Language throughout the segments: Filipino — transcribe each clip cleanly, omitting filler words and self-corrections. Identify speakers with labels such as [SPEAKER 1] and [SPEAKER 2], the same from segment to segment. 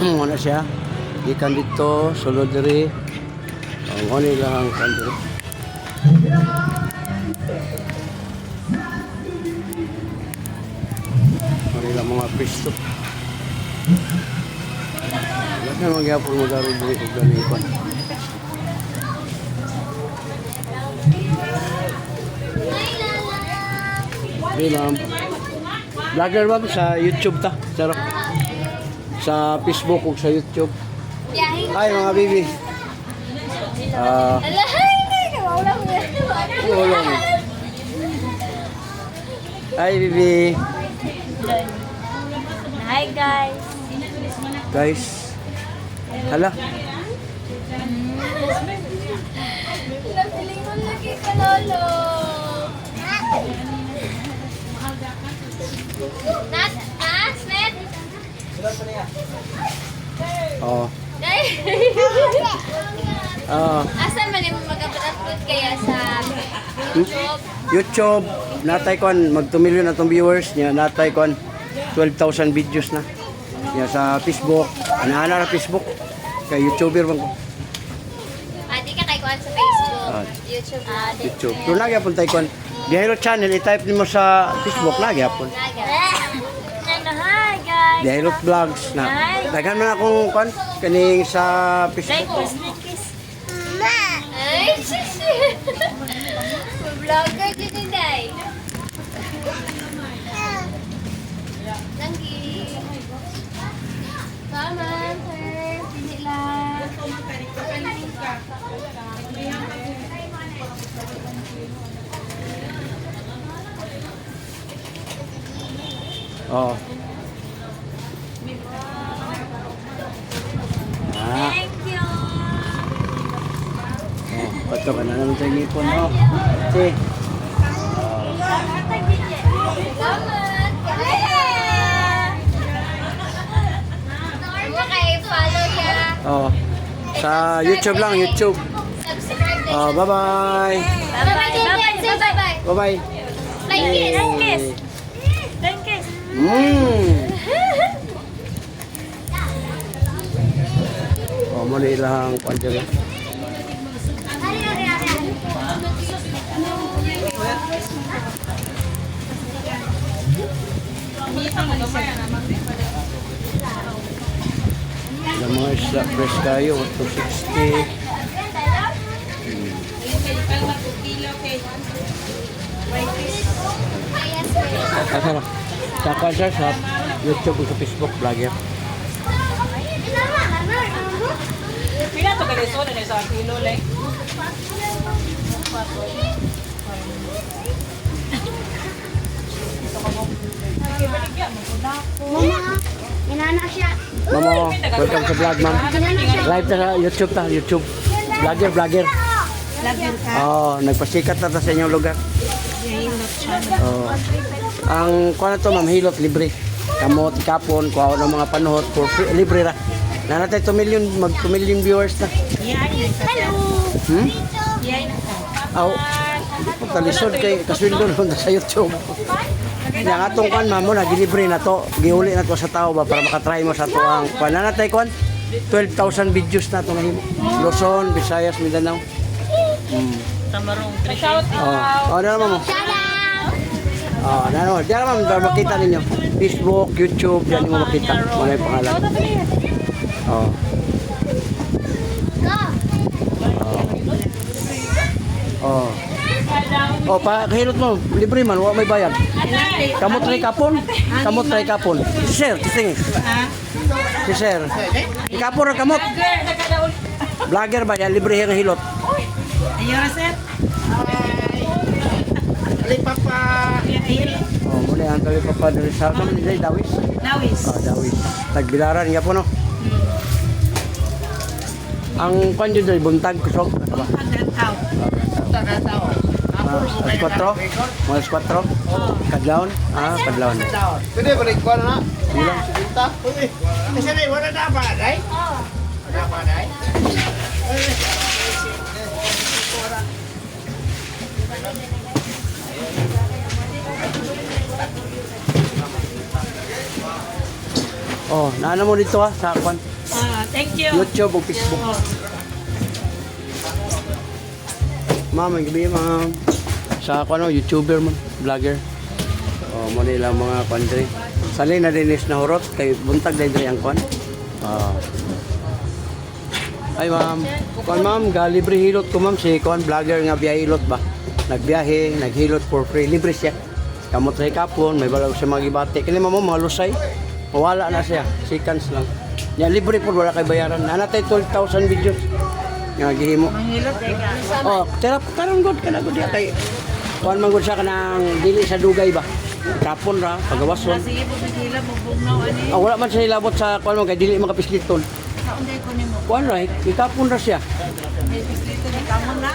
[SPEAKER 1] Muna siya. Ikan dito, sulod diri. Ang lang ang kandiri. Lang mga pisto. Wala na magyapon mo daro diri og ganito. Ma'am. Vlogger ba sa YouTube ta? Sarap. Sa Facebook ug sa YouTube. Hi mga baby. Hi baby.
[SPEAKER 2] Hi guys.
[SPEAKER 1] Guys. Hala.
[SPEAKER 2] Napilingon lagi ka lolo. Nat, Smet.
[SPEAKER 1] Oh. Oh.
[SPEAKER 2] Asa man mo mag-upload kaya sa YouTube?
[SPEAKER 1] YouTube, natay kon mag 2 million atong viewers niya, natay kon 12,000 videos na. Ya sa Facebook, ana ra Facebook kay YouTuber man ko.
[SPEAKER 2] Di ka tayo sa Facebook,
[SPEAKER 1] Ah.
[SPEAKER 2] YouTube.
[SPEAKER 1] YouTube. Kung lagi apon tay kon, Dihero channel i-type nimo sa Facebook lagi apon.
[SPEAKER 2] Hi guys.
[SPEAKER 1] Dihero vlogs na. Daghan man akong kon kaning sa Facebook.
[SPEAKER 2] Ay, vlogger din day. Langgi. Tama, sir. Pili lang.
[SPEAKER 1] Oh. Ah,
[SPEAKER 2] Thank you.
[SPEAKER 1] oh, pato ka na naman sa ngipon, oh. Si.
[SPEAKER 2] Salamat. Maka-follow niya.
[SPEAKER 1] Oh. Sa YouTube lang, YouTube.
[SPEAKER 2] Subscribe din.
[SPEAKER 1] Oh, bye-bye.
[SPEAKER 2] Bye-bye.
[SPEAKER 1] Bye-bye.
[SPEAKER 2] Like it.
[SPEAKER 1] Yay.
[SPEAKER 2] Thank you.
[SPEAKER 1] Oh, mo na ilang kwadyo. Yung mga isla fresh kayo, 260. Asa na? Sa kwadyo sa YouTube o sa Facebook vlogger.
[SPEAKER 3] Pila to kay so na sa kilo like.
[SPEAKER 2] Mama, inana siya.
[SPEAKER 1] Mama, welcome sa vlog, ma'am. Live ta sa YouTube ta, YouTube. Vlogger.
[SPEAKER 3] Vlogger ka.
[SPEAKER 1] Oh, nagpasikat na ta sa inyong lugar. Oh. Ang kuha na to, ma'am, hilot libre. Kamot, kapon, kuha ng mga panuhot for free, libre ra. Nanatay 2 million, mag 2 million viewers na.
[SPEAKER 2] Hello.
[SPEAKER 1] Aw, pagtalisod kay kaswindon na sa YouTube. Yang atong kan mamo na gilibre na to, giuli na to sa tao ba para makatry mo sa to ang pananatay kon 12,000 videos na to nahimo. Luzon, Visayas, Mindanao.
[SPEAKER 3] Tamarong shout
[SPEAKER 1] Oh, ano naman mo? Oh, ano, diyan naman para makita ninyo. Facebook, YouTube, diyan mo makita. Wala yung pangalan. Oh. Oh. Oh, pakahilot mo, libre man, wala may bayad. Kamot try kapon. Kamot try kapon. Si Sir, kising. Si Sir. Ikapon ra kamot. Vlogger ba yan, libre yung hilot.
[SPEAKER 3] Ayun sir.
[SPEAKER 1] Oh, muna ang tawi pa diri sa kami ni Dawis.
[SPEAKER 3] Dawis.
[SPEAKER 1] Oh, Dawis. Tagbilaran nga po no. Ang kwan dyan doon, buntag, kusog. Ano ba? Alas 4? Alas 4? Kadlaon? Ah, kadlaon.
[SPEAKER 4] Pwede balik ko na.
[SPEAKER 1] Bilang.
[SPEAKER 4] Sinta. Kasi na wala na ba, dai? Wala ba, dai?
[SPEAKER 1] Oh, naano mo dito sa kwan?
[SPEAKER 3] Thank you.
[SPEAKER 1] YouTube o Facebook. Ma'am, ang gabi ma'am. Sa ako ano, YouTuber man, vlogger. Mo nila mga country. Sali na dinis na hurot kay buntag din diri ang kwan. Ay ma'am. Kwan ma'am, libre hilot ko ma'am si kwan vlogger nga biyahe hilot ba. Nagbiyahe, naghilot for free, libre siya. Kamot sa kapon, may balag siya magibati. Kini ma'am mga lusay. Wala na siya, seconds lang. Ya libre po wala kay bayaran. Nanatay 12,000 videos. Nga gihimo.
[SPEAKER 3] Manghilot kay ka.
[SPEAKER 1] Oh, terap karon god kana god kay kuan man god siya kanang dili sa dugay ba. Kapon ra pagawason.
[SPEAKER 3] Sige po naghilot mo bugnaw ani.
[SPEAKER 1] Wala man siya ilabot sa kuan mo kay dili makapisliton.
[SPEAKER 3] Saon day ko nimo?
[SPEAKER 1] Kuan ra ikapon ra siya.
[SPEAKER 3] May pislito ni kamon na.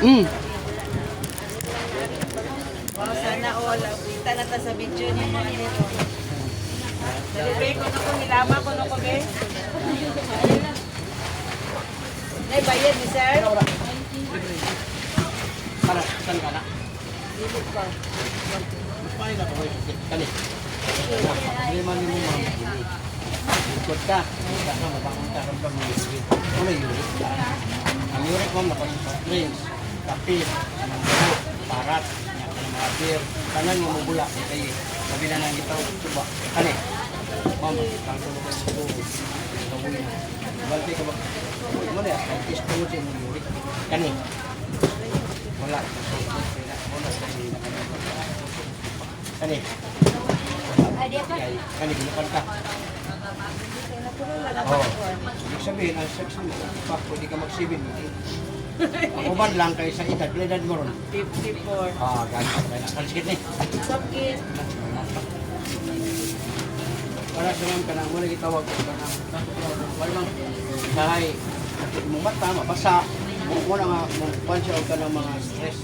[SPEAKER 3] Sana all kita na ta sa video niyo mo ani to. Dali ko na ko nilama ko na ko be. Nay bayad ni sir.
[SPEAKER 1] Para san kana.
[SPEAKER 3] Dili pa.
[SPEAKER 1] Pay na ko kani. Dili man mo ma'am. Ikot ka. Kana mabangon ka ron pag mga. Ano yun? Ang yurik ma'am na sa drinks, kape, parat, mga beer, tanan mo mabula kay sabi na nang itaw suba. Kani. Ma'am, kang tulo ko sa tubo. Tawoy na. Balti ka ba? Mo na kay isto mo sa yurik. Kani. Wala. Kani. Kani ginapan ka. Ibig sabihin, ang sex mo, pa, pwede ka mag-7. Ang uban lang kayo sa edad, pila edad mo ron?
[SPEAKER 3] 54.
[SPEAKER 1] Ganyan. Kalsikit ni.
[SPEAKER 3] Sakit.
[SPEAKER 1] Para sa mga kanang muna gitawag ko kanang walang kahay mong mata, mabasa. Muna nga, mong pansya ka ng mga stress.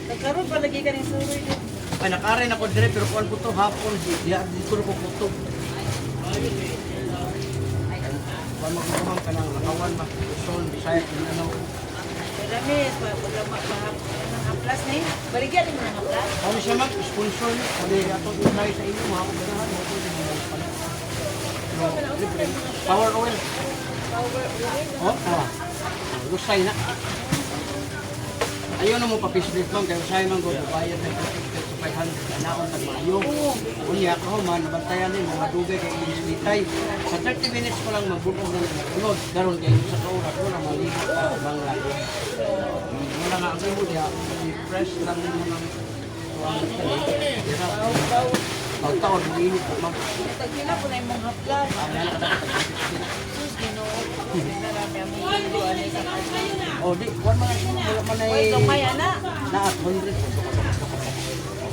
[SPEAKER 3] Nagkaroon pa lagi ka ng suroy dito.
[SPEAKER 1] Ay, nakarin ako dire, pero kuhan po ito, hapon, di ko ko po ito. Kuhan magkakamang ka ng lakawan, Luzon, Bisaya, Mindanao.
[SPEAKER 3] Ramis, pag haplas na yun. Baligyan mo ng haplas.
[SPEAKER 1] Ano siya mag, sponsor niya. Kali ato tayo sa inyo, mga kaganahan. Power oil. Lusay na. Ayaw na mo papislit lang, kaya sa'yo man God, bayad na 500 anaon tag maayo. Unya ako man, nabantayan din, mga dugay kay inislitay. Sa 30 minutes ko lang magbunong ng nagulod. Garon kayo sa kaurat ko na maligo ka, bangla. Wala nga ang imo diya, fresh lang mo ng taon, mainit po ma'am.
[SPEAKER 3] Tagila po na yung mga haplas. Sus, ginoo. Narami ang hilo, ano yung sakit.
[SPEAKER 1] O di, kuwan mga sino, wala man ay...
[SPEAKER 3] Uy, lumaya na.
[SPEAKER 1] Naat, 100.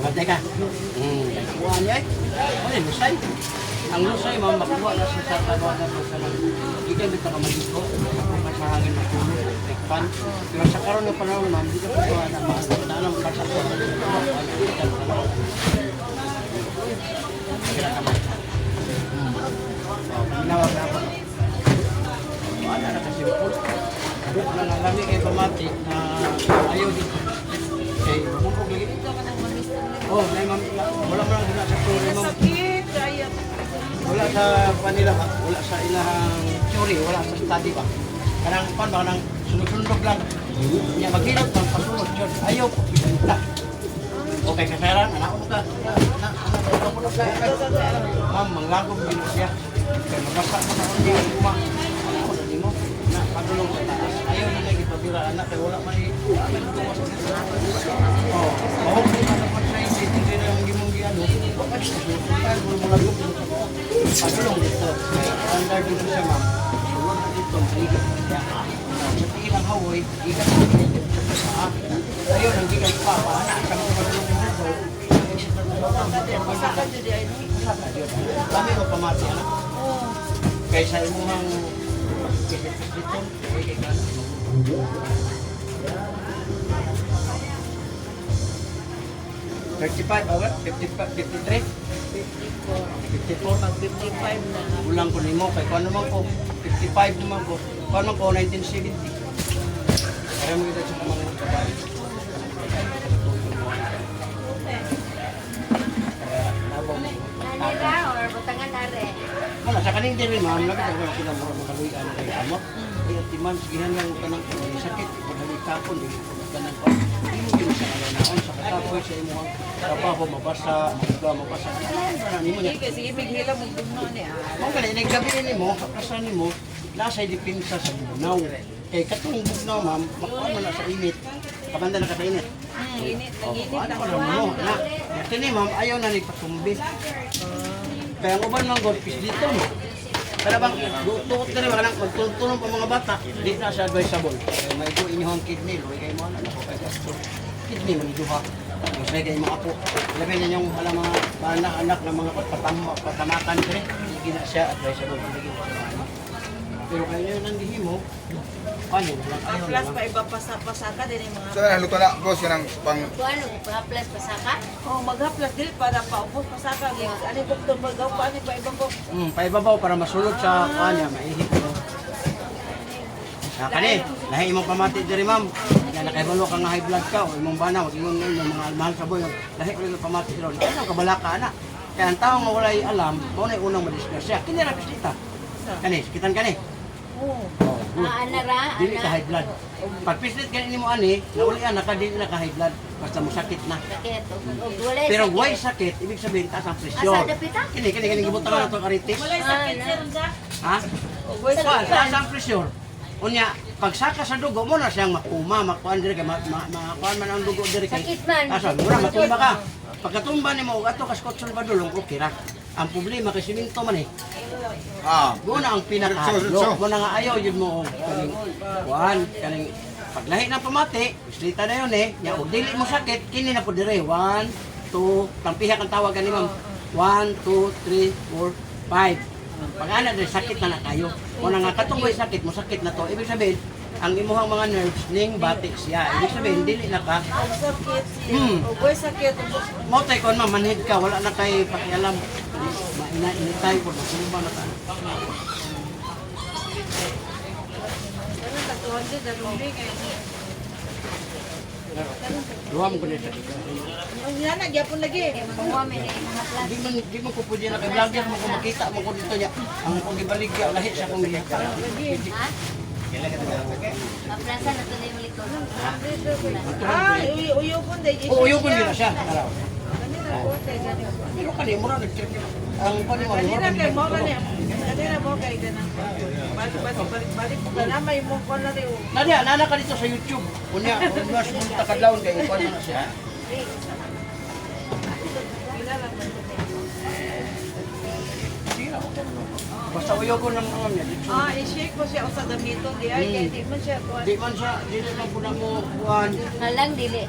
[SPEAKER 1] Matay ka. Kuha niya eh. Ano yung lusay? Ang lusay, ma'am, makuha na siya sa tawagan mo sa mga. Ikaw dito ka mag-ito. Masahangin na puno, take pan. Pero sa karoon ng panahon, ma'am, dito ko kuha na mga. Tanang kasap ko. Pinawag na ako. Wala na kasi po. Buk na lang kami kay pamati na ayaw dito. Kay bumukog lagi. Oh, nay ma'am, wala man lang sa story ma'am.
[SPEAKER 3] Sakit, kaya.
[SPEAKER 1] Wala sa kanila ba? Wala sa ilahang theory, wala sa study ba? Kanang pan ba kanang sunod-sunod lang. Nya maghilot pang pasunod jud. Ayaw po kita. Okay, kasaran, anak mo ka. Ma'am, manglagom din siya. Kaya mabasa mo na kung di kuma. Anak ko na mo. Na, pagulong sa taas. Ayaw na naging pabira anak. Kaya wala man oh, mahog din na naman sa isip. Hindi na yung gimong giyano. Bakit siya? Kaya mo malagom. Pagulong dito. Standard dito siya, ma'am. Sulong na dito. Maligit na siya. Sa tingin ang hawoy, ikat na dito. Ayaw nang gigas pa. Anak, sa mga pagulong dito.
[SPEAKER 3] Masakan dyan di ay no?
[SPEAKER 1] Kami mo pamati anak. Kaysa imuhang dito, okay ka. 35, awat? 53? 54.
[SPEAKER 3] 54. Mag 55 na.
[SPEAKER 1] Ulang ko nimo kay kuno naman ko 55 naman ko. Kuno ko 1970. Para mo kita sa mga babae.
[SPEAKER 2] Nanira or butangan na re?
[SPEAKER 1] Sa kaning diri ma'am, lagi ka wala kita mura makaluyan kay amo. Ay ati ma'am, sigihan lang kanang sakit pagdali kapon di kanang ko. Imo gyud sa naon sa katapoy sa imong trabaho mabasa, mabasa. Ano nimo niya?
[SPEAKER 3] Sige, sige, bighila mo gumno ni
[SPEAKER 1] Mo gali naggabi nimo, kaprasan nimo, nasa dipinsa sa bunaw. Kay katong bunaw ma'am, makuha man na sa init. Kabanda na ka sa init.
[SPEAKER 3] Init, nag-init
[SPEAKER 1] Ano
[SPEAKER 3] ang
[SPEAKER 1] ko lang mo, na. Kini ma'am, ayaw na ni patumbi. Kaya ang uban mga golfis dito mo. Kaya bang, tuot ka rin, magtulong pa mga bata, di na siya advisable. Kaya may ito inyong kidney, luwi kayo mo, ano ko kay gastro. Kidney, maniduha. Mas may kayo mga apo. Labi na yung mga anak na mga patamakan ko rin, hindi na siya advisable. Pero kayo yun ang dihi mo, paano? Ayaw
[SPEAKER 3] plus pa iba pasaka din yung mga...
[SPEAKER 5] So, haluto na, boss, yan ang pang...
[SPEAKER 2] Ano, plus pasaka?
[SPEAKER 3] Oh, maghaplas dili para paubos pasaka. Ano yung bukton magaw pa, ano pa ibang buk?
[SPEAKER 1] Paibabaw para masulod sa kanya, maihip mo. Kani, lahi imong pamati diri ma'am. Kaya nakaibalo ka nga high blood ka o imong bana, wag imong yung mga mahal sa boy. Lahi ulit pamati ron. Ano ka balaka ana? Kaya ang tao nga walay alam, mao na unang madisgrasya. Kini ra bisita. Kani, sakitan kani.
[SPEAKER 3] Oo.
[SPEAKER 2] Anara,
[SPEAKER 1] Dili ka high blood. Pag pislit kani nimo ani, naulian naka dili na ka high blood basta mo sakit na.
[SPEAKER 2] sakit. Walay
[SPEAKER 1] Pero
[SPEAKER 2] sakit.
[SPEAKER 1] why sakit, ibig sabihin taas ang presyon.
[SPEAKER 2] Asa dapita?
[SPEAKER 1] Kini gibutan na to aritis.
[SPEAKER 2] sakit sir unsa?
[SPEAKER 1] Ha? Taas ang presyon. Unya, pag saka sa dugo mo na siyang makuma, makuan diri kay makuan man ang dugo diri kay.
[SPEAKER 2] Sakit man.
[SPEAKER 1] Asa, mura matumba ka. Pagkatumba nimo og ato ka Scott Salvador, okay ra. Ang problema kay siminto man eh.
[SPEAKER 5] Ah,
[SPEAKER 1] Mo na ang pinaka-lo. Mo na nga ayaw yun mo kaning kuan kaning paglahi ng pamati, islita na yun eh. Ya og dili mo sakit, kini na po dire. 1 2 tampiha kang tawag ni ma'am. 1 2 3 4 5. Pag ana din sakit na kayo. Mo na nga katong may sakit mo sakit na to. Ibig sabihin ang imuhang mga nerves ning batik siya. Ibig sabihin dili na ka
[SPEAKER 3] Sakit siya. Ugoy sakit.
[SPEAKER 1] mo tay kon manhid ka wala na kay pakialam. Mainitay ko na sumba na ta.
[SPEAKER 3] Ano tatuhan din, darumbi kayo.
[SPEAKER 1] Luwam ko nito.
[SPEAKER 3] Ang hina, gyapon lagi.
[SPEAKER 2] Mga may mga plus.
[SPEAKER 1] Di mo po pwede na kay vlogger mo kung makita mo ko dito niya. Ang kong gibaligya lahi sa kong gihika.
[SPEAKER 2] Ha? Maplasa na to na yung likod.
[SPEAKER 3] Ay, uyo po din.
[SPEAKER 1] Oo, yung kun gina siya. Araw.
[SPEAKER 3] Kanina po, tayo ganun.
[SPEAKER 1] Pero kani mo ra nag-trip. Ang kani mo
[SPEAKER 3] Kanina kay mo kanina mo kay ganun. Balik po ka na, may mo ko na rin.
[SPEAKER 1] Nadia, nana ka dito sa YouTube. Unya, mas munta kadlawon kay ikuan na siya. Basta uyo ko ng mga niya. dito.
[SPEAKER 3] Ah, i-shake mo siya sa gamito. Di ay, kaya di man siya kuha.
[SPEAKER 1] Di man siya, di na po na mo kuan.
[SPEAKER 2] Halang dili.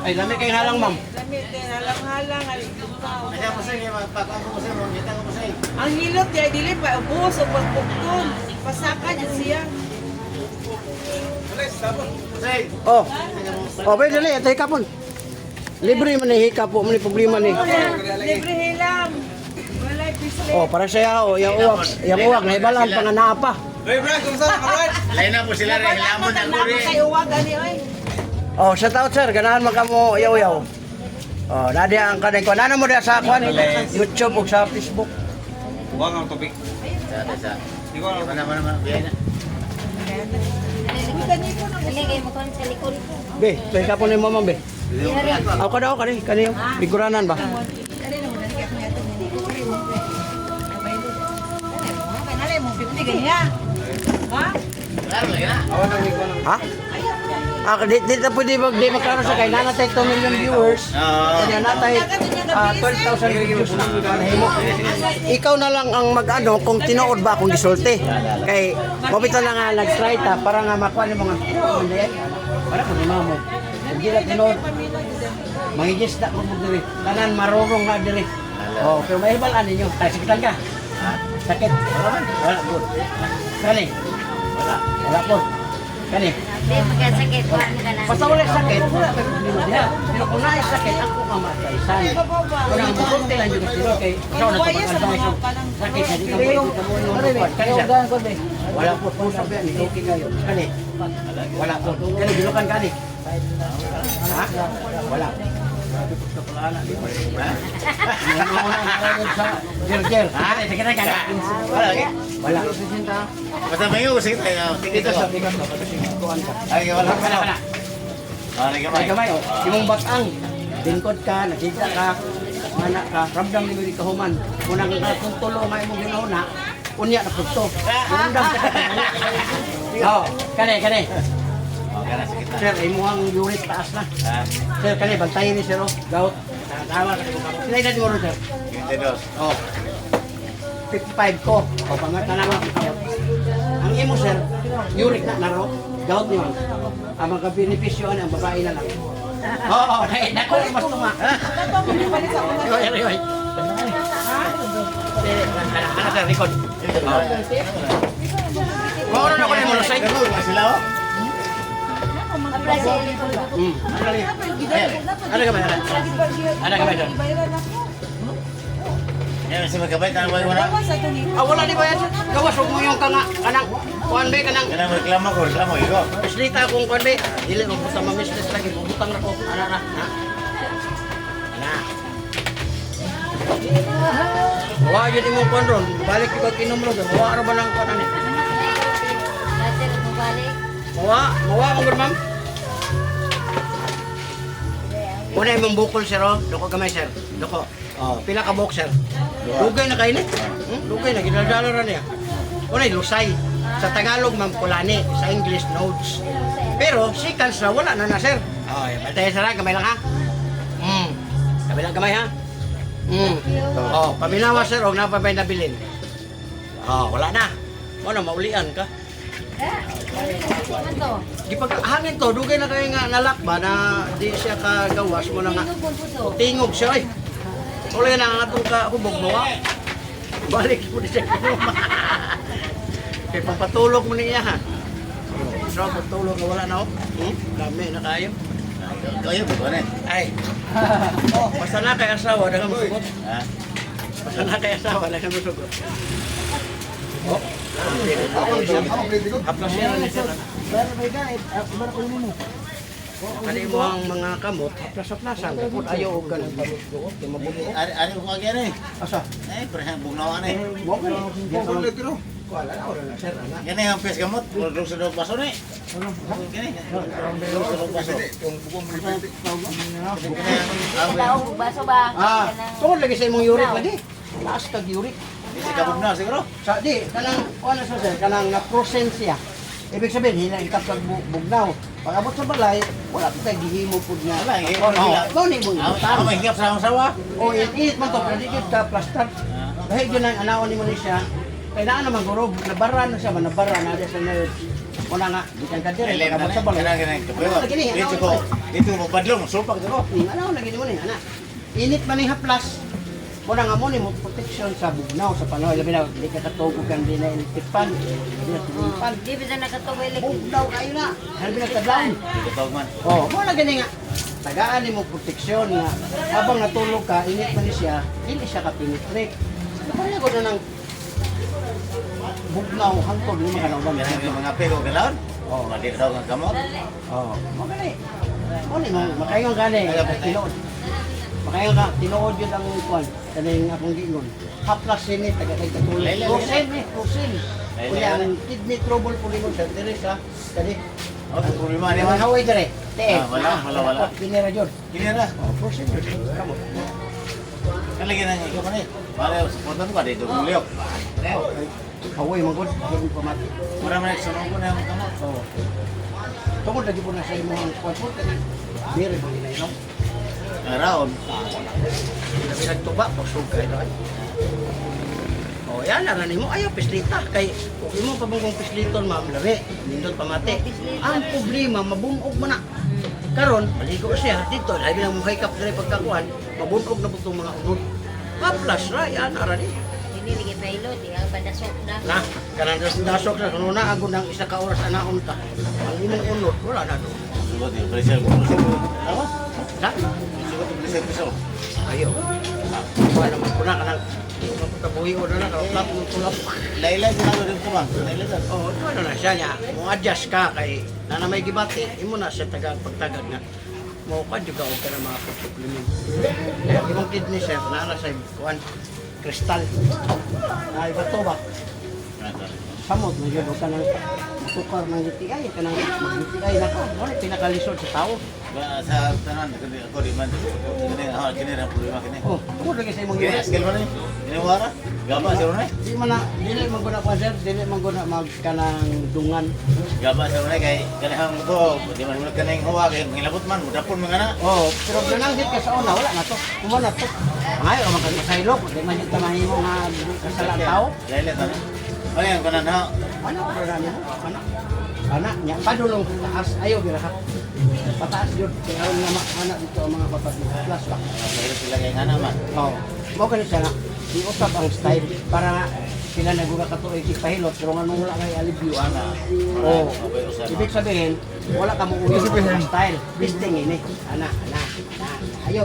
[SPEAKER 1] Ay, lami kay halang ma'am.
[SPEAKER 3] Lamit din, halang-halang, alikumpaw.
[SPEAKER 4] Kaya mo sa iyo, magpapako mo sa iyo, kita ko sa iyo.
[SPEAKER 3] Ang hilot di ay dili pa ubos o pagpuktun. Pasaka dyan siya.
[SPEAKER 1] Oh. Oh, pwede dali, ito hikapon. Libre man ni hikapo, man ni problema ni.
[SPEAKER 3] Libre hilam. Walay pislet.
[SPEAKER 1] Oh, para siya, oh, yung uwag, naibalan, panganaa pa.
[SPEAKER 4] Lain na po sila rin, lamon na guri.
[SPEAKER 3] Kay uwag ani oy.
[SPEAKER 1] Oh, shout out sir, ganahan magkamo yaw-yaw. Oh, nadi ang kanay ko. Nana mo dia sa kwan, YouTube ug sa Facebook.
[SPEAKER 5] Huwag ang tubig. Di ko alam.
[SPEAKER 4] Mana, biaya na.
[SPEAKER 2] Dali kayo mo sa likod.
[SPEAKER 1] Be, may kapon ni mama be. Aw ka daw kani figuranan ba?
[SPEAKER 3] Kanale mo 50 ganyan. Ha?
[SPEAKER 4] Lalo na.
[SPEAKER 1] Ha? Di na pwede di magkaroon sa kay nanatay 2 million viewers. Kanya natay 12,000 views na kanahimo. Ikaw na lang ang mag-ano kung tinuod ba akong gisulti. Kay mabita na nga nag-try ta para nga makuha ni mga para ko ni mamo. Hindi na tinuod. Mangigis na mo diri. Tanan marurong na diri. Oh, pero may ibalan ninyo. Tay sakitan ka. Sakit. Wala good. Kani. Wala po. Kani.
[SPEAKER 2] Di magkasakit. Kuhan ka na.
[SPEAKER 1] Basta wala sakit, wala may problema diha. Pero kung naay sakit, ako nga mataisan. Kung ang bukunti lang yung sila kay ikaw na kapag-advise yung sakit, hindi ka pwede ka mo yung report. Kani siya, wala po po sabi, ni okay kayo. Kani, wala po. Kani, bilukan kani. Ha? Wala. Grabe po sa palaala. Sa Jer. Sige na ka.
[SPEAKER 4] Wala lagi.
[SPEAKER 1] Wala.
[SPEAKER 4] Basta may yung sige tayo.
[SPEAKER 1] Dito sa bigat ko. Kasi kuhan ka.
[SPEAKER 4] Ay, wala.
[SPEAKER 1] Wala.
[SPEAKER 4] Wala gamay.
[SPEAKER 1] Ay kamay, imong batang, bingkod ka, nakita ka, mana ka, ramdam ni Miri Kahuman. Unang kung tulo nga imong ginahuna, unya na pugto. Ramdam ka. Oh, kani.
[SPEAKER 4] Okay na sige.
[SPEAKER 1] Sir, imuhang uric taas na. Sir, kani, bantayin ni Sir, oh. Gout. Tama ka. Sila na mo sir.
[SPEAKER 4] 22.
[SPEAKER 1] Oh. 55 ko. O, pangat na naman. Ang imo, sir, uric na naro. Gout niyo. Ang mga benepisyo ang babae na lang. Oo, nako mas tuma. Yoy. Ano sir, record. Mauna na ko na mo lusay.
[SPEAKER 4] Sila oh.
[SPEAKER 1] Ano ka ba? Ano ka ba sir?
[SPEAKER 4] Yan si magkabay tanong wala.
[SPEAKER 1] Wala di ba yan? Gawas huwag mo yung kanang kuhan ba kanang
[SPEAKER 4] Kana mo reklamo iko.
[SPEAKER 1] mislita kung kuhan ba. Dili mo puta mamislis lagi. Butang na ko. Ana. Wala yun imong kuhan ron. Balik ko kinom ron. Wala ra ba ng kuhan ani?
[SPEAKER 2] Dati rin bumalik.
[SPEAKER 1] Mawa ang ma'am. Una imong bukol sir oh. Doko gamay sir. Doko. Oh, pila ka buhok sir? Dugay na kayo ni. Dugay na ginadala ra niya. Una lusay. Sa Tagalog ma'am kulani, sa English notes. Pero seconds na wala na sir. Oh, batay sir gamay lang ha. Gamay lang gamay ha. Oh, paminawa sir og napabay na bilin. Oh, wala na. Ano maulian ka?
[SPEAKER 2] Ano to?
[SPEAKER 1] Di pag hangin to, dugay na kayo nga nalakba na di siya kagawas mo na nga.
[SPEAKER 2] Ano po po?
[SPEAKER 1] Tingog siya ay. Uli na nga itong kahubog mo ha. Balik mo na siya kinuma. Kaya pampatulog mo niya ha. So, patulog na wala na ako. Dami na kayo.
[SPEAKER 4] Kayo ba ne?
[SPEAKER 1] Ay. Basta na kay asawa, dagang musugot.
[SPEAKER 4] Ha?
[SPEAKER 1] Basta na kay asawa, dagang musugot. Oh. Haplas yan ni sir. Kali mo ang mga kamot, haplas-haplasan. Kapag ayaw o ganun. Kaya mabubuo.
[SPEAKER 4] Ari ko agyan eh.
[SPEAKER 1] Asa?
[SPEAKER 4] Eh, perhan bugnawan eh.
[SPEAKER 1] Wala na, wala na sir. Ana.
[SPEAKER 4] Gani ang pes gamot, ulog sa dog baso ni. Gani. Ulog sa dog baso.
[SPEAKER 2] Taong baso ba?
[SPEAKER 1] Tungkol lagi sa imong uric lagi. Taas kag uric.
[SPEAKER 4] Di si kabugnaw siguro.
[SPEAKER 1] Sa di kanang ano sa sir, kanang na prosensya. Ibig sabihin hinangitap kag bugnaw. Pag abot sa balay, wala pa tay gihimo pud nga.
[SPEAKER 4] Wala, eh.
[SPEAKER 1] Mo ni mo.
[SPEAKER 4] Ako may hingap sa akong sawa.
[SPEAKER 1] O init man to, pwede gyud ka plaster. Dahil yun ang anaon ni mo ni siya. Kaya na naman guro, nabara na siya, nabara na siya sa nerves. Wala nga, di kang kadiri, pag abot sa balay.
[SPEAKER 4] Dito mo badlong, supak dito.
[SPEAKER 1] Ano lagi mo ni ana. Init man ni haplas. Muna nga mo ni mo protection sa bugnaw sa panahon labi na di ka katugo kan di na intipan. Di na tulipan.
[SPEAKER 2] Di ba na nakatuboy lagi?
[SPEAKER 1] Bugnaw kayo na. Halbi na kadlaw.
[SPEAKER 4] Tawag man.
[SPEAKER 1] Oh, mo na gani nga. Tagaan ni mo proteksyon nga habang natulog ka, init man ni siya, dili siya ka-penetrate. Kapag ko na ng bugnaw hangtod ni mga naman.
[SPEAKER 4] Ganang yung mga pego galon. Oh, mali daw ang kamot.
[SPEAKER 1] Oh, mo gani. Mo ni makaingon gani tinuod. Makaingon ka tinuod yun ang kuan kaning akong giingon. Haplas sinit taga kay katulog. Rosin. Kuya ang kidney trouble po limon sa Teresa. Kani
[SPEAKER 4] Oh, problema ni
[SPEAKER 1] Ang
[SPEAKER 4] man.
[SPEAKER 1] haway dire. Tee.
[SPEAKER 4] Wala.
[SPEAKER 1] Pinira jud.
[SPEAKER 4] Kini ra.
[SPEAKER 1] Oh, prosin jud. Kamo.
[SPEAKER 4] Kalagi nang ikaw man eh. Para suportan ko dito kung liok.
[SPEAKER 1] Haway mangod, hindi pa mati.
[SPEAKER 4] Mura man sunod ko na ang kamot.
[SPEAKER 1] Oh. Tungod lagi po na sa imong kuan po kani. Dire mo nila ino.
[SPEAKER 4] Araon.
[SPEAKER 1] Labi nagtuba po sugay na. Oh, yan na nimo ayaw pislita kay kung imo pa bang pisliton ma'am labi nindot pamati. Ang problema mabunog mo na. Karon maligo siya dito labi na mo hike up dire pagkakuan, mabunog na putong mga unod. Haplas ra yan ara ni.
[SPEAKER 2] Hindi lagi pilot, di ang badasok na.
[SPEAKER 1] Na, kanang dasok na kuno na agud ang isa ka oras anaon ta. Ang imong unod wala na do.
[SPEAKER 4] Sugot yung pressure ko.
[SPEAKER 1] Ano? Na?
[SPEAKER 4] Sugot yung pressure ko.
[SPEAKER 1] Ayo. Wala naman ko na kanang tabuhi o na ka mo tulap.
[SPEAKER 4] Laila siguro rin ko ba? Laila sa.
[SPEAKER 1] Oh, ano na siya niya. Mo adjust ka kay na may gibati, imo na siya taga pagtagad nga. mo ka juga og kana mga food supplement. Kaya imong kidney sir naa sa kuan kristal. Ay bato ba? Samot mo gyud ka nang sukar ng UTI ka nang UTI na ko. Ano pinakalisod sa tao?
[SPEAKER 5] Ba sa tanan ako di man kini ra problema kini.
[SPEAKER 1] Oh, tungod lagi sa imong
[SPEAKER 5] Kini
[SPEAKER 1] UTI.
[SPEAKER 5] skill man ni. Ini wara. Gaba sir na.
[SPEAKER 1] Di man na dili man guna ko sir, dili man guna mag kanang dungan.
[SPEAKER 5] Gaba sir na kay kanang to di man mo kanang huwa kay ngilabot man mudapon mga na.
[SPEAKER 1] Oh, pero ganang gid ka sa una wala na to. Kumana to. Ngayon man kan masaylo, di man gid mahimo nga kasala tao.
[SPEAKER 5] Dahil ta. Ano yan kanan ha?
[SPEAKER 1] Ano ko na niya? Ano? Anak niya, padulong taas, ayaw gira ha. Pataas yun, kaya nga anak dito ang mga batas ng class ba?
[SPEAKER 5] Mahirap sila kay nga naman.
[SPEAKER 1] Oo. Mo ganun siya nga, iusap ang style para nga sila naguga katuloy si Pahilot, pero nga nung wala kay alibyo ana. Oo. Ibig sabihin, wala ka mo uwi sa style. Bisting ini. Anak. Ayaw.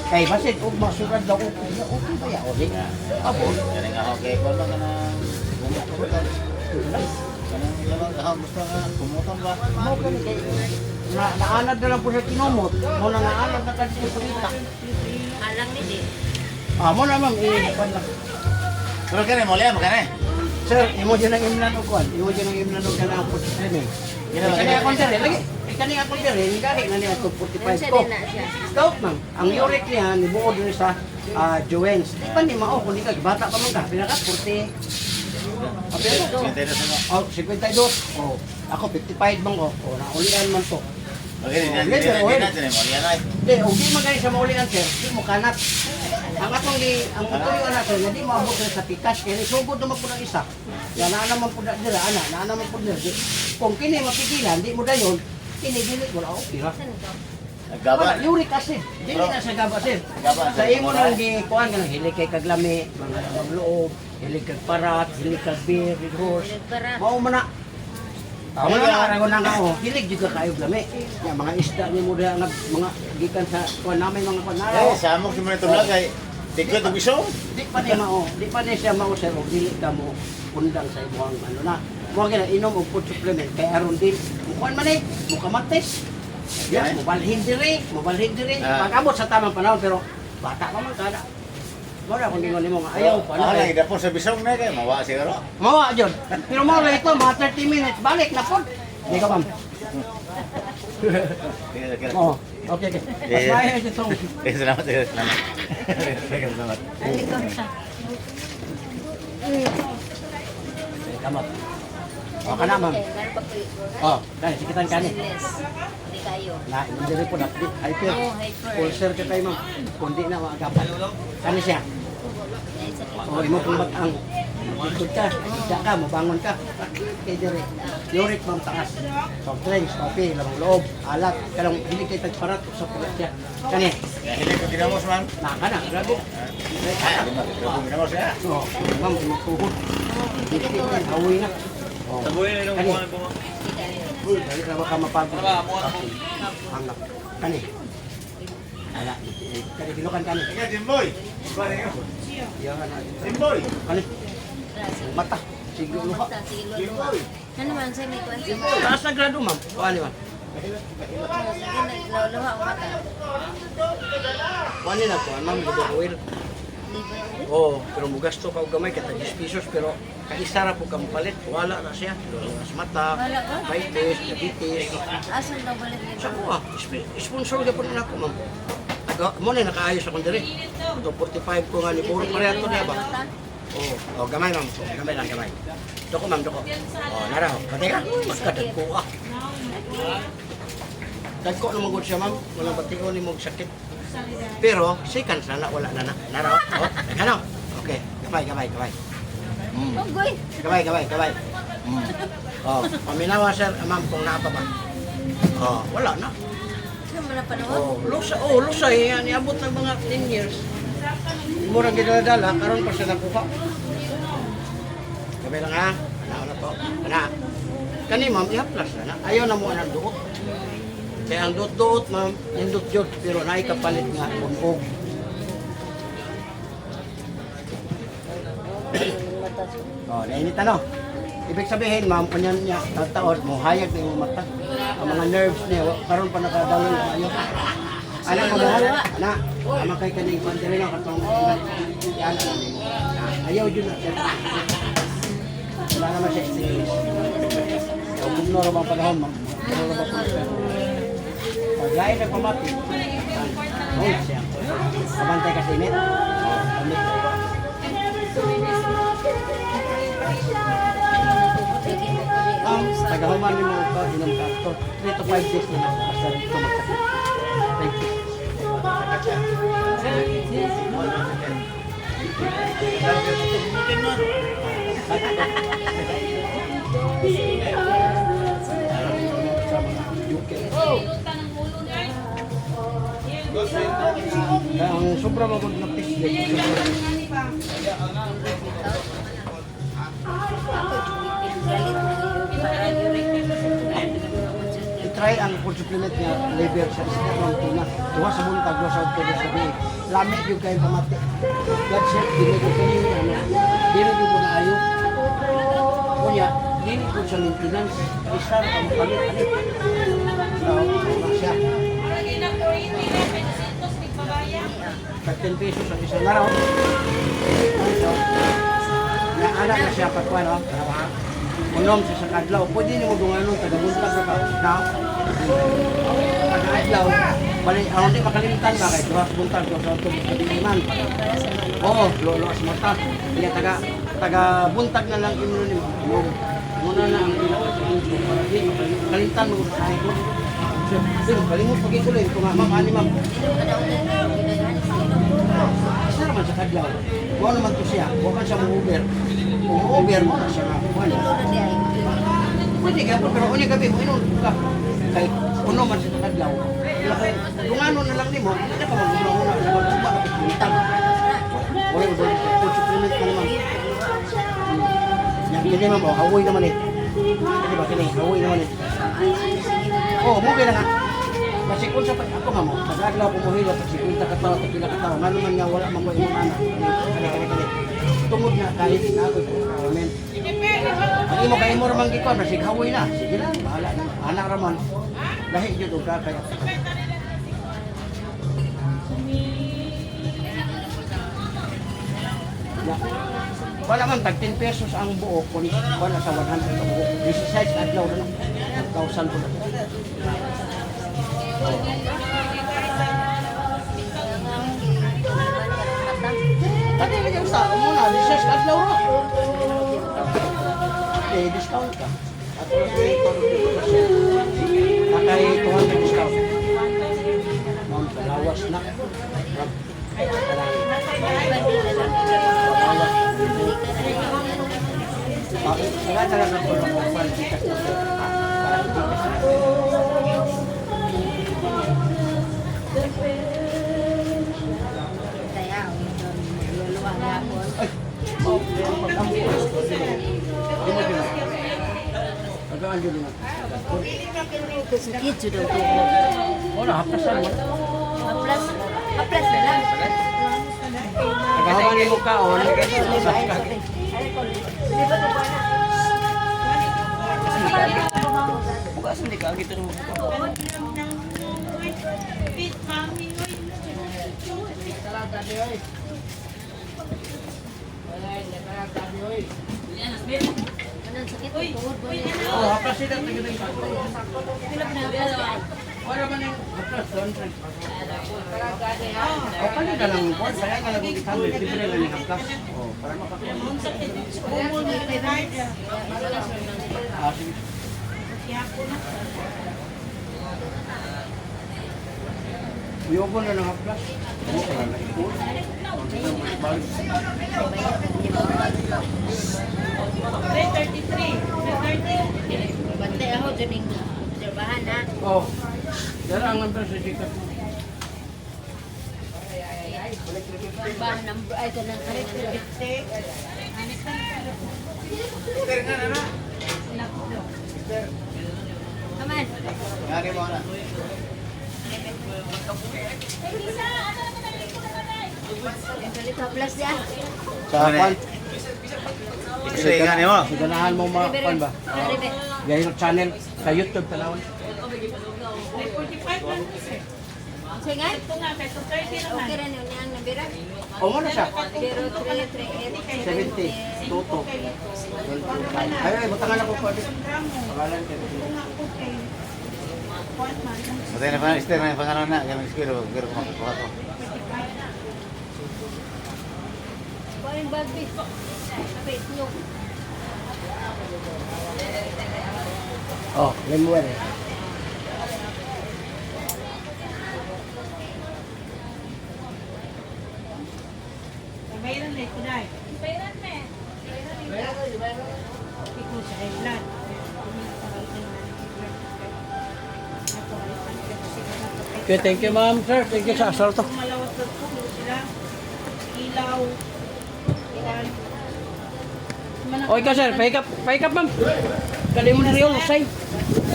[SPEAKER 1] Kay basit, ug masurad daw okay ba ya? Okay. Apo.
[SPEAKER 5] Kani nga okay ko lang na kanang lang gusto nga kumuton ba?
[SPEAKER 1] Mo ganun kay naanad na lang po sa kinumot. Mo na naanad na kasi sa pagita.
[SPEAKER 2] Alang ni di.
[SPEAKER 1] Mo naman iipan lang.
[SPEAKER 5] Pero kani mo liam kani.
[SPEAKER 1] Sir, imo dyan ang imlan o kuwan. Imo dyan ang imlan o ka na ang puti swimming. Kani akong sir, lagi. Kani akong sir, hindi na niya ito 45 ko.
[SPEAKER 2] na siya.
[SPEAKER 1] Scout man. Ang uric niya, nibuod rin sa Joens. Di pa ni mao, kung di ka, bata pa man ka. Pinaka 40. Apelo.
[SPEAKER 5] Kintay na sa mo.
[SPEAKER 1] Oh, 52. Oh, ako 55 bang ko. Oh, naulian man to.
[SPEAKER 5] Okay, di na mo liam ay.
[SPEAKER 1] Hindi, o di magaling sa maulian sir, di mo kanat. Ang tuyo anak sir, hindi mo abot rin sa pikas, kaya sugod naman po ng isa. Yan, naa naman po na nila, naa naman po nila. Kung kini mapigilan, di mo dayon, kini wala ako pira.
[SPEAKER 5] Gaba.
[SPEAKER 1] Wala, uric acid. Dili na sa gaba sir.
[SPEAKER 5] Gaba,
[SPEAKER 1] Sa imo nang gikuan ka ng hilig kay kaglami, mga labang loob, hilig kag parat, hilig kag beer, red horse. Mao man na. Amo na aragon na nga oh, hilig jud ka kayo glami. Ya mga isda ni mo diha mga gikan sa kuan namin mga kuan
[SPEAKER 5] Eh, samok si mo ito kay tikot og bisong.
[SPEAKER 1] Di pa ni mao, di pa ni siya mao sir, og dili ka mo undang sa imong ano na. Mo gina inom og food supplement kay aron din. Kuan man eh, mo kamatis. Yes, mobalhin diri. Pag-abot sa tamang panahon pero bata pa man kada. Wala kung gingon nimo nga ayaw pa
[SPEAKER 5] Ano
[SPEAKER 1] na.
[SPEAKER 5] lang idapon sa bisong na kay mawa siguro.
[SPEAKER 1] Mawa jud. Pero mao ra ito mga 30 minutes balik na pod. Di ka ma'am. Oh, okay. Bye ito.
[SPEAKER 5] Salamat. Salamat.
[SPEAKER 1] Kamot. O ka na ma'am. Oh, dahil sikitan ka ni.
[SPEAKER 2] Hindi kayo.
[SPEAKER 1] Na, hindi po na. Hyper.
[SPEAKER 2] Oo, hyper.
[SPEAKER 1] Pulser ka kayo, ma'am. Kundi na, magapan. Kani siya? O, imo kung batang. Ikot ka, isda ka, mabangon ka. Kay dire. Uric, ma'am, taas. Soft drinks, coffee, lamang loob, alat. Kanang hindi kayo tagparat, usap ko siya. Kani,
[SPEAKER 5] Hilig ko ginamos man.
[SPEAKER 1] naka na, grabe.
[SPEAKER 5] Ginamos ya.
[SPEAKER 1] O, ma'am, tuhod. Hindi ka hawi na. O, kani. Dali ka baka mapagod. Hangap. Kani. Ala. Kani, gilukan kani.
[SPEAKER 5] Ika Jimboy.
[SPEAKER 1] Yan,
[SPEAKER 5] Jimboy.
[SPEAKER 1] kani. Mata. Sige, luha.
[SPEAKER 2] Sige, lolo. Ano man sa may kwansa?
[SPEAKER 1] Taas na grado, ma'am. Kuha ni, ma'am.
[SPEAKER 2] Sige, nagluluha ang mata.
[SPEAKER 1] Kuha ni na, kuha, ma'am. Libre oil. Oo, pero mugasto ka og gamay kita 10 pesos pero kaisa ra po ka palit, wala na siya. Mas mata,
[SPEAKER 2] Wala ka?
[SPEAKER 1] diabetes, diabetes.
[SPEAKER 2] Asan daw balik niya?
[SPEAKER 1] Sa kuha, sponsor ka po na ako, ma'am. Mo na nakaayos akong diri. Ito 45 ko nga ni puro pareha to niya ba? Oo, gamay ma'am. Gamay lang, gamay. Doko ma'am, doko. Nara, pati ka. Magkadag ko ah. Dagko naman gud siya ma'am. Walang batingon ni mong sakit. Pero, second sana, wala na na. Nara, ano? Okay, gamay.
[SPEAKER 2] Ugoy!
[SPEAKER 1] Gamay. Paminawa sir, ma'am, kung naapa ba? Wala na.
[SPEAKER 2] Ano mo na panahon?
[SPEAKER 1] Lusa yan. Iabot ng mga 10 years. Murang ginadala, karon pa siya nakuha. Gamay lang ha. Ano po? Kani ma'am, i-plus na. Ayaw na mo ang duot. Kaya ang duot ma'am, nindot yun. Pero naikapalit nga, unog. Nainit ano? Ibig sabihin, ma'am, kanyan niya, taon mo, hayag na yung mata. Ang mga nerves niya, karon pa nakadalo na kayo. Anak mo mo, na, amakay ka ng kwantin na katong yan. Ayaw dyan na. Wala naman siya English. Kung bugno rin ang panahon, ma'am. Pag-lain na pamati. Oo, siya. Kamantay kasi init. Kamit. Tagahuman ni mo ba, inom ka to. 3 to 5 days na basta rito magkakit. Thank you. Ang sobra magod na pislik. I-try ang food supplement niya, liver sa isda ng tuna. Tuwa sa buntag, tuwa sa utod sa biig. Lamig yung kayo pamati. God said, dinig ko kayo yung ano. Dinig ko na ayo. Kunya, dinig ko sa maintenance. Isar, kamupalit. So, siya. 13 pesos ang isang araw. So, naanak na siya patwa, no? Unom siya sa kadlaw. Pwede niyo mo dunganon, tagabuntag na ka. Now, kadlaw, ang hindi makalimutan ba kahit duwas buntag sa autobus na diliman. Oo, loloas mo ta. Kaya taga buntag na lang imo ni mo. Muna na ang ilaw sa inyo. Kalimutan mo sa sahay ko. Pero kalimut pag ikuloy ko nga, ma'am, ani ma'am. Isa naman sa kadlaw. Huwag naman to siya. Huwag man siya mo-over. Kung mo-over mo na siya nga. Pwede ka, pero unya gabi mo, inon ka. Kahit uno man siya sa kadlaw. Kung ano na lang ni mo, hindi na ka mag-una sa mag-uba kapit buntag. Wala yung food supplement ka naman. Yan, kini ma'am, hawoy naman eh. Kini ba, kini, hawoy naman eh. Oo, mo kaya nga. Kasi kung sa ako nga mo, nag-aglaw ko mo hilo, kasi kung takatawa, takila katawa, nga naman nga wala mang yung anak. Kani. Tungod na kahit na ako, amen. Ang imo kayo mo ramang gikon, nasig hawoy na. Sige na, bahala na. Anak raman. Lahi yun o ka kaya. Wala man, tag 10 pesos ang buo, kung wala sa 100 ang buo. 16 adlaw na lang. 1,000 po na. Pati na yung tao mo na, 16 adlaw na. Okay, discount ka. At nakay 200 discount. Ma'am, lawas na. Saka talaga ko lang kung paano sikas na siya. Para hindi ka sa Pagkaan dyan na.
[SPEAKER 2] Sakit sudah tu.
[SPEAKER 1] Wala, haplasan mo.
[SPEAKER 2] Haplas na lang.
[SPEAKER 1] Nagahaman yung mukha, o. Bukas hindi ka, gitu rin.
[SPEAKER 2] Anong sakit? Tuhod ba niya?
[SPEAKER 1] Oh, haplas sila, tagaday.
[SPEAKER 2] Pila pa na haplas?
[SPEAKER 1] Wala man yung haplas doon. O, kanina lang. Kaya ka lang yung 800, libre lang yung haplas. O, para makakuha. Ah, sige. Uyoko na ng haplas. Ano ka lang na ito? Balik.
[SPEAKER 3] 333.
[SPEAKER 2] Bantay ako dyan yung trabahan ha.
[SPEAKER 1] Oh, yan ang number sa sikat.
[SPEAKER 2] Trabahan ng ay ito ng karin. Aman.
[SPEAKER 5] Gari mo na.
[SPEAKER 2] Yung galit haplas yan.
[SPEAKER 1] Sa kwan?
[SPEAKER 5] X-ray nga niyo mo.
[SPEAKER 1] Ganahan mo mga pan ba?
[SPEAKER 2] Ribe.
[SPEAKER 1] Gayong channel sa YouTube tanawan.
[SPEAKER 2] Sige nga. Okay rin yun yung nabira.
[SPEAKER 1] O mo na siya.
[SPEAKER 2] 0338
[SPEAKER 1] 70 Toto. Ay, butangan ako po. Pangalan ko.
[SPEAKER 5] Matay na pa, Esther, na pangalan na. Ganun siguro, pero kumakuha ko.
[SPEAKER 2] Boring bag bit. Kapit nyo.
[SPEAKER 1] Oh, lemuan.
[SPEAKER 3] Mayroon na ito na eh. Ikaw sa Ireland.
[SPEAKER 1] Okay, thank you ma'am, sir. Thank you sa asal to.
[SPEAKER 3] Malawat na po sila. Ilaw. Ilan.
[SPEAKER 1] O ikaw sir, pahikap ma'am. Kali mo na rin yun, say.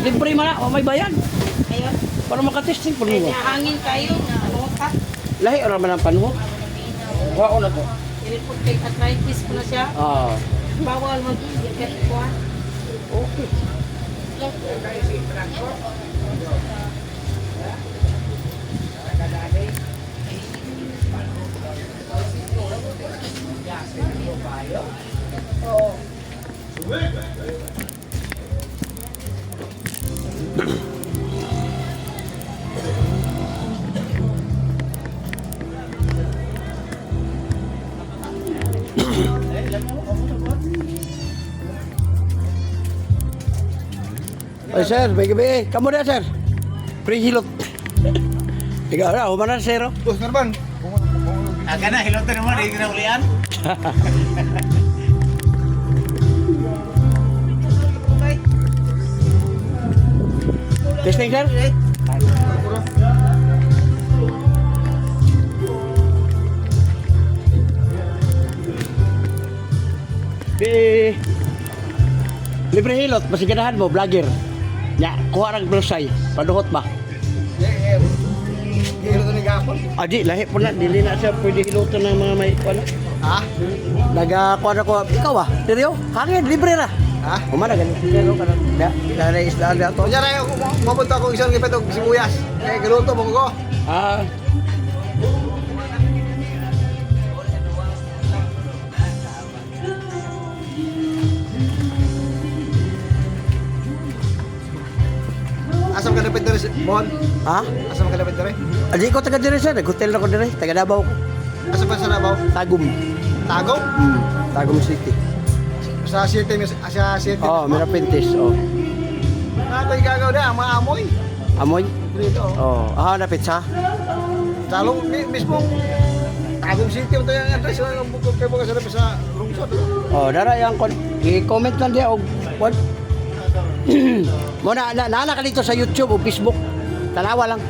[SPEAKER 1] Libre man na, o may bayan.
[SPEAKER 3] Ayun.
[SPEAKER 1] Para makatesting po
[SPEAKER 3] Kaya
[SPEAKER 1] mo.
[SPEAKER 3] hangin kayo. Ano ka?
[SPEAKER 1] Lahi o naman ang panuho. Wao na to.
[SPEAKER 3] I-report kay arthritis ko na siya.
[SPEAKER 1] Ah,
[SPEAKER 3] Bawal mag-get ko.
[SPEAKER 1] okay. Ay sir, bagi-bagi. Kamu na sir. Free hilot. Ikaw na, humanan sir. Oh.
[SPEAKER 4] Bos, Narban.
[SPEAKER 5] Aga na, hilotan naman, hindi na ulian.
[SPEAKER 1] Testing sir. Libre hilot, masiganahan mo, vlogger. Ya, kuha ng brosay, paduhot ba?
[SPEAKER 4] Hilo to ni Gapon.
[SPEAKER 1] Aji, lahi po na, dili na siya pwede hilutan ng mga may kuha na.
[SPEAKER 4] Ha?
[SPEAKER 1] Nagakuha na ko, ikaw ah, seryo? Hangin, libre na.
[SPEAKER 4] Ha?
[SPEAKER 1] Kumana, ganun, seryo ka na. Dahil islaan na to.
[SPEAKER 4] Kunya na ako, mapunta ko isang gipetog sibuyas. Eh, galuto mo ko.
[SPEAKER 1] Ah,
[SPEAKER 4] Asam ka dapat dere, Bon?
[SPEAKER 1] ha?
[SPEAKER 4] Asam ka dapat dere?
[SPEAKER 1] Aji ko taga dire sir, hotel na ko dire, taga Davao ko.
[SPEAKER 4] Asam pa sa Nabaw?
[SPEAKER 1] Tagum.
[SPEAKER 4] Tago?
[SPEAKER 1] Tagum City.
[SPEAKER 4] Sa City, sa City.
[SPEAKER 1] Oh, Mira Pintis, oh.
[SPEAKER 4] Ako'y gagaw na, ang mga amoy.
[SPEAKER 1] Amoy?
[SPEAKER 4] Dito.
[SPEAKER 1] Oh, na pizza.
[SPEAKER 4] Talong mismong Tagum City ito yung address yung bukod kayo mga sarap sa lungsod.
[SPEAKER 1] Oh, dara yang kon i-comment lang dia og what? Mo na ka dito sa YouTube o Facebook. Tanawa lang.